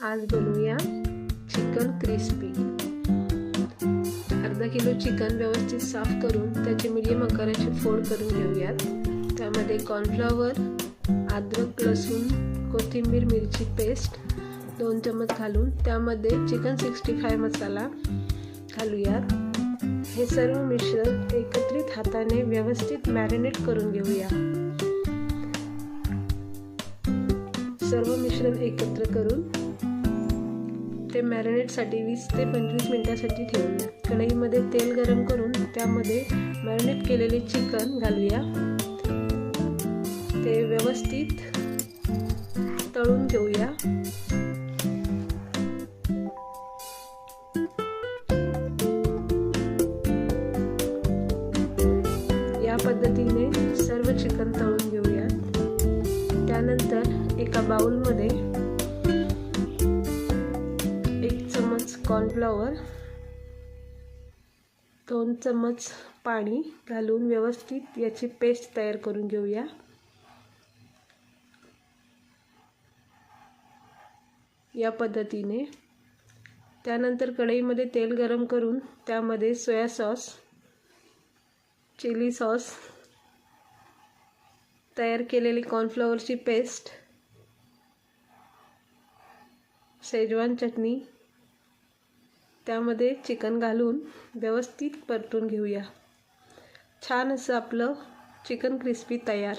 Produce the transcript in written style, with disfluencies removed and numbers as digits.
आज बनवूया chicken crispy. अर्धा किलो चिकन व्यवस्थित साफ करून त्याचे मीडियम आकाराचे फोड करून घेऊयात। त्यामध्ये कॉर्नफ्लॉवर, अद्रक, लसूण, कोथिंबीर, मिरची पेस्ट 2 चमच घालून त्यामध्ये चिकन 65 मसाला घालूयात। हे सर्व मिश्रण एकत्रित हाताने व्यवस्थित मॅरिनेट करून घेऊया। सर्व मिश्रण एकत्र करून ते मॅरिनेटसाठी 20 ते 25 मिनिटांसाठी ठेवूया। कढईमध्ये तेल गरम करून त्यामध्ये मॅरिनेट केलेले चिकन घालूया। ते व्यवस्थित तळून घेऊया। या पद्धतीने सर्व चिकन तळून घेऊया। त्यानंतर एका बाउलमध्ये 1 चमच कॉर्नफ्लॉवर, 2 चमच पाणी घालून व्यवस्थित याची पेस्ट तयार करून घेऊया। या पद्धतीने त्यानंतर कढईमध्ये तेल गरम करून त्यामध्ये सोया सॉस, चिली सॉस, तयार केलेली कॉर्नफ्लॉवरची पेस्ट, शेजवान चटणी, त्यामध्ये चिकन घालून व्यवस्थित परतून घेऊया। छान असं आपलं चिकन क्रिस्पी तयार।